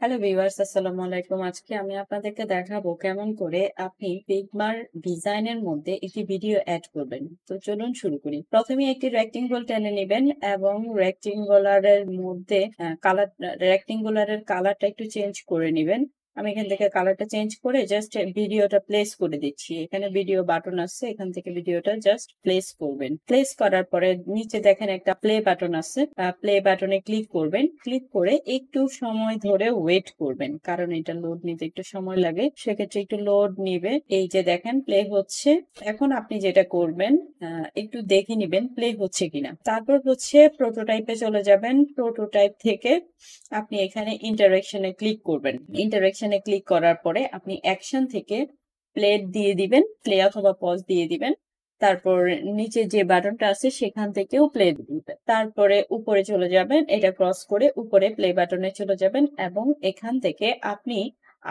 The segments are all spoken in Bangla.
হ্যালো ভিউয়ার্স, আসসালামু আলাইকুম। আজকে আমি আপনাদেরকে দেখাবো কেমন করে আপনি ফিগমার ডিজাইনের মধ্যে একটি ভিডিও এড করবেন। তো চলুন শুরু করি। প্রথমে একটি রেক্টেঙ্গল টেনে নেবেন এবং রেক্টেঙ্গুলারের মধ্যে রেক্টেঙ্গুলারের কালারটা একটু চেঞ্জ করে নেবেন। আমি এখান থেকে কালারটা চেঞ্জ করে জাস্ট ভিডিওটা প্লেস করে দিচ্ছি। এখানে ভিডিও বাটন আছে, এখান থেকে ভিডিওটা জাস্ট প্লেস করবেন। প্লেস করার পরে নিচে দেখেন একটা প্লে বাটন আছে, প্লে বাটনে ক্লিক করবেন। ক্লিক করে একটু সময় ধরে ওয়েট করবেন, কারণ এটা লোড নিতে একটু সময় লাগে, সেক্ষেত্রে একটু লোড নিবে। এই যে দেখেন প্লে হচ্ছে। এখন আপনি যেটা করবেন, একটু দেখে নিবেন প্লে হচ্ছে কিনা। তারপর হচ্ছে প্রোটোটাইপে চলে যাবেন। প্রোটোটাইপ থেকে আপনি এখানে ইন্টারেকশনে ক্লিক করবেন। ইন্টারেকশনে ক্লিক করার পরে আপনি অ্যাকশন থেকে প্লে দিয়ে দিবেন, প্লে অথবা পজ দিয়ে দিবেন। তারপর নিচে যে বাটনটা আছে সেখান থেকেও প্লে দিবেন। তারপরে উপরে চলে যাবেন, এটা ক্রস করে উপরে প্লে বাটনে চলে যাবেন এবং এখান থেকে আপনি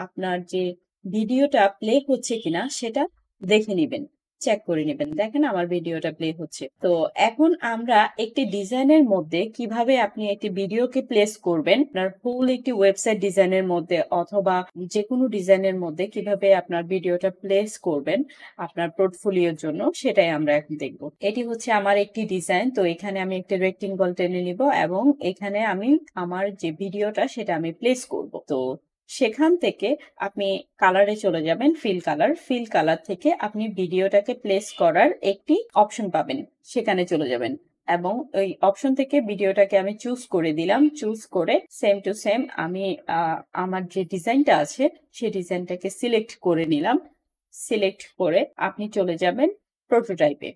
আপনার যে ভিডিওটা প্লে হচ্ছে কিনা সেটা দেখে নিবেন, চেক করে নেবেন। দেখেন আমার ভিডিওটা প্লে হচ্ছে। তো এখন আমরা একটি ডিজাইনের মধ্যে কিভাবে আপনি একটি ভিডিওকে প্লেস করবেন, আপনার ফুল একটি ওয়েবসাইট ডিজাইনের মধ্যে অথবা যে কোনো ডিজাইনের মধ্যে কিভাবে আপনার ভিডিওটা প্লেস করবেন আপনার পোর্টফোলিওর জন্য, সেটাই আমরা এখন দেখব। এটি হচ্ছে আমার একটি ডিজাইন। তো এখানে আমি একটি রেক্টেঙ্গল টেনে নিব এবং এখানে আমি আমার যে ভিডিওটা সেটা আমি প্লেস করব। তো সেখান থেকে আপনি কালারে চলে যাবেন, ফিল কালার থেকে আপনি ভিডিওটাকে প্লেস করার একটি অপশন পাবেন, সেখানে চলে যাবেন এবং ওই অপশন থেকে ভিডিওটাকে আমি চুজ করে দিলাম। চুজ করে সেম টু সেম আমি আমার যে ডিজাইনটা আছে সেই ডিজাইনটাকে সিলেক্ট করে নিলাম। সিলেক্ট করে আপনি চলে যাবেন প্রোটোটাইপে।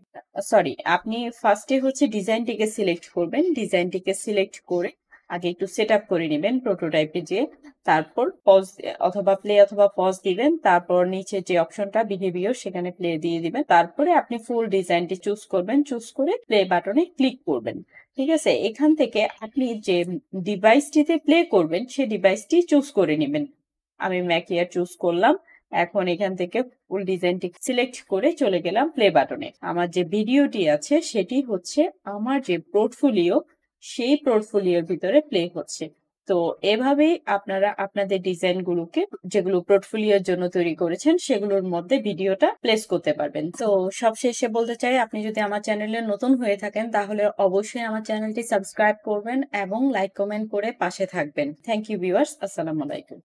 সরি, আপনি ফার্স্টে হচ্ছে ডিজাইনটিকে সিলেক্ট করবেন। ডিজাইনটিকে সিলেক্ট করে আগে একটু সেট আপ করে নেবেন প্রোটোটাইপে যেয়ে। তারপর পজ অথবা প্লে অথবা পজ দিবেন। তারপর নিচে যে অপশনটা বিহেভিয়ার সেখানে প্লে দিয়ে দিবেন। তারপরে আপনি ফুল ডিজাইনটি চুজ করবেন, চুজ করে প্লে বাটনে ক্লিক করবেন। ঠিক আছে, এখান থেকে আপনি যে ডিভাইসটিতে প্লে করবেন সেই ডিভাইসটি চুজ করে নেবেন। আমি ম্যাকিয়ার চুজ করলাম। এখন এখান থেকে ফুল ডিজাইনটি সিলেক্ট করে চলে গেলাম প্লে বাটনে। আমার যে ভিডিওটি আছে সেটি হচ্ছে আমার যে পোর্টফোলিও, সেই পোর্টফোলিওর ভিতরে প্লে হচ্ছে। তো এভাবেই আপনারা আপনাদের ডিজাইনগুলোকে, যেগুলো পোর্টফোলিওর জন্য তৈরি করেছেন, সেগুলোর মধ্যে ভিডিওটা প্লেস করতে পারবেন। তো সবশেষে বলতে চাই, আপনি যদি আমার চ্যানেলে নতুন হয়ে থাকেন তাহলে অবশ্যই আমার চ্যানেলটি সাবস্ক্রাইব করবেন এবং লাইক কমেন্ট করে পাশে থাকবেন। থ্যাংক ইউ ভিউয়ার্স, আসসালামু আলাইকুম।